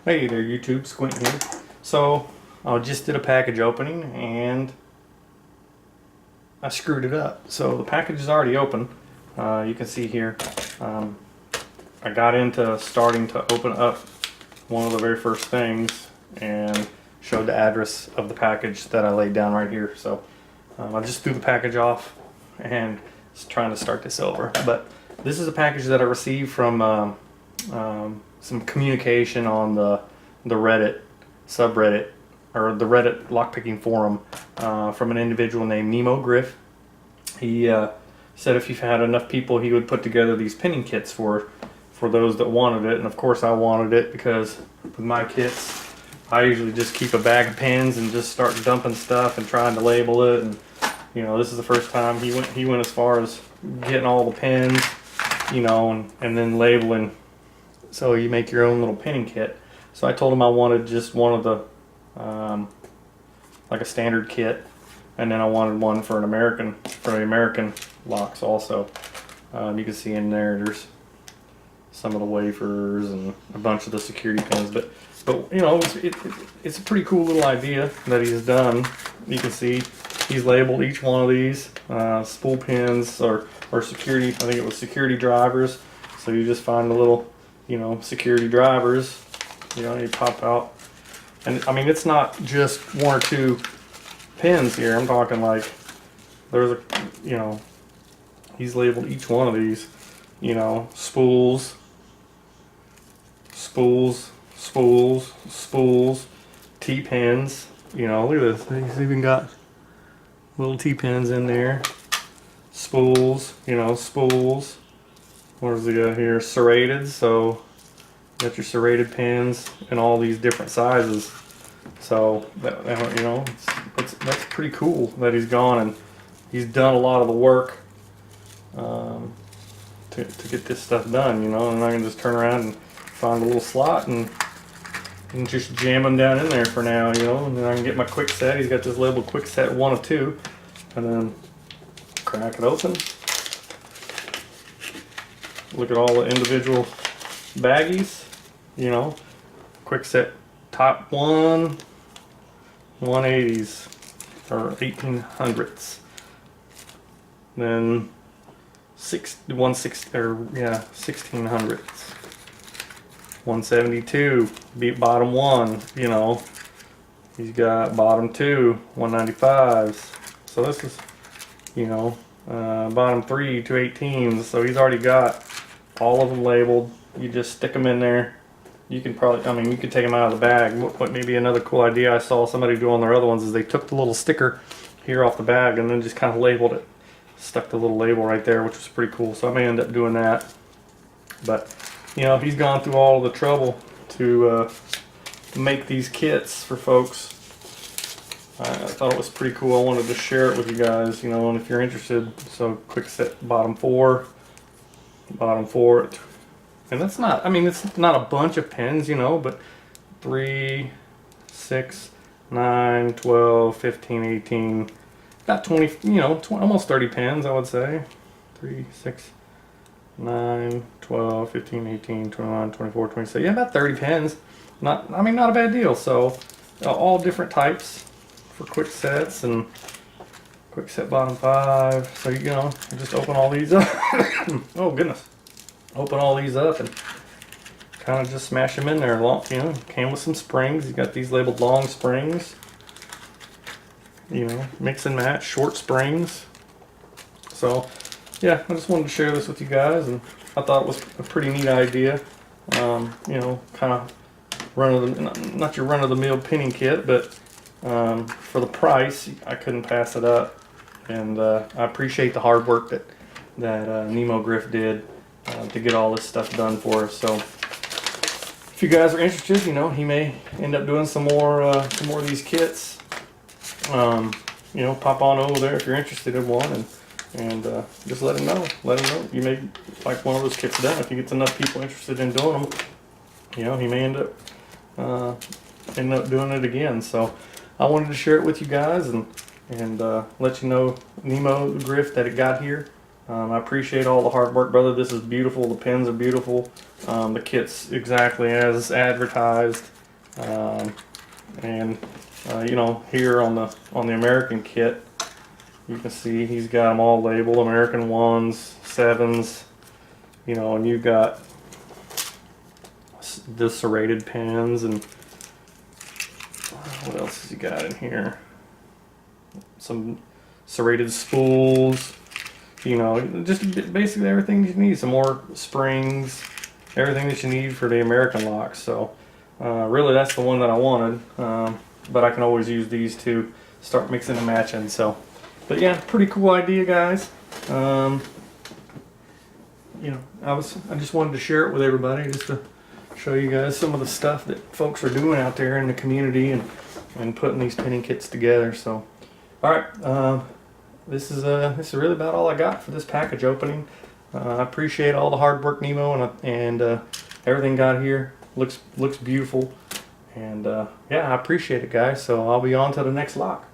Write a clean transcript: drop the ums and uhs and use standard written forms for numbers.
Hey there YouTube, Squint here. So I just did a package opening and I screwed it up. So the package is already open. You can see here I got into starting to open up one of the very first things and showed the address of the package that I laid down right here. So I just threw the package off and was trying to start this over. But this is a package that I received from some communication on the Reddit subreddit, or the Reddit lockpicking forum, from an individual named Nemo Griff. He said if you've had enough people, he would put together these pinning kits for those that wanted it. And of course I wanted it because with my kits I usually just keep a bag of pins and just start dumping stuff and trying to label it. And you know, this is the first time he went as far as getting all the pins, you know, and then labeling. So you make your own little pinning kit. So I told him I wanted just one of the, like a standard kit, and then I wanted one for the American locks also. You can see in there's some of the wafers and a bunch of the security pins, but you know, it's a pretty cool little idea that he's done. You can see he's labeled each one of these spool pins or security. I think it was security drivers. So you just find the little, you know, security drivers, you know, you pop out. And I mean, it's not just one or two pins here. I'm talking like there's a, you know, he's labeled each one of these, you know, spools, T-pins, you know, look at this. He's even got little T-pins in there. Spools, you know, spools. What does he got here? Serrated, so you got your serrated pins in all these different sizes. So that, you know, that's pretty cool that he's gone and he's done a lot of the work to get this stuff done, you know. And I can just turn around and find a little slot and just jam them down in there for now, you know. And then I can get my quick set. He's got this labeled quick set 1 of 2, and then crack it open. Look at all the individual baggies, you know. Quick set top 180s or 1800s. Then 1600s. 172, beat bottom 1, you know. He's got bottom 2, 195s. So this is, you know, bottom 3, 218s. So he's already got all of them labeled. You just stick them in there. You can probably, I mean, you can take them out of the bag. What maybe another cool idea I saw somebody do on their other ones is they took the little sticker here off the bag and then just kind of labeled it. Stuck the little label right there, which was pretty cool. So I may end up doing that. But, you know, he's gone through all of the trouble to make these kits for folks. I thought it was pretty cool. I wanted to share it with you guys, you know, and if you're interested. So quick set bottom 4, and that's not, I mean, it's not a bunch of pins, you know, but 3, 6, 9, 12, 15, 18, about 20, you know, almost 30 pins, I would say. 3, 6, 9, 12, 15, 18, 29, 24, 26, yeah, about 30 pins. Not, I mean, not a bad deal. So all different types for quick sets, and quick set bottom 5. So, you know, you just open all these up. Oh goodness. Open all these up and kind of just smash them in there. Long, you know, came with some springs. You got these labeled long springs. You know, mix and match short springs. So, yeah, I just wanted to share this with you guys, and I thought it was a pretty neat idea. You know, kind of not your run-of-the-mill pinning kit, but for the price, I couldn't pass it up. And I appreciate the hard work that Nemo Griff did to get all this stuff done for us. So if you guys are interested, you know, he may end up doing some more of these kits. You know, pop on over there if you're interested in one, and just let him know. You may like one of those kits done. If he gets enough people interested in doing them, you know, he may end up doing it again. So I wanted to share it with you guys and let you know, Nemo Griff, that it got here. I appreciate all the hard work, brother. This is beautiful. The pins are beautiful. The kit's exactly as advertised. And you know, here on the American kit, you can see he's got them all labeled, American 1s, 7s, you know, and you've got the serrated pins, and what else has he got in here? Some serrated spools, you know, just basically everything you need. Some more springs, everything that you need for the American locks. So really that's the one that I wanted, but I can always use these to start mixing and matching. So, but yeah, pretty cool idea, guys. You know, I just wanted to share it with everybody, just to show you guys some of the stuff that folks are doing out there in the community and putting these pinning kits together. So, all right, this is really about all I got for this package opening. I appreciate all the hard work, Nemo, and everything got here. Looks beautiful, and yeah, I appreciate it, guys. So I'll be on to the next lock.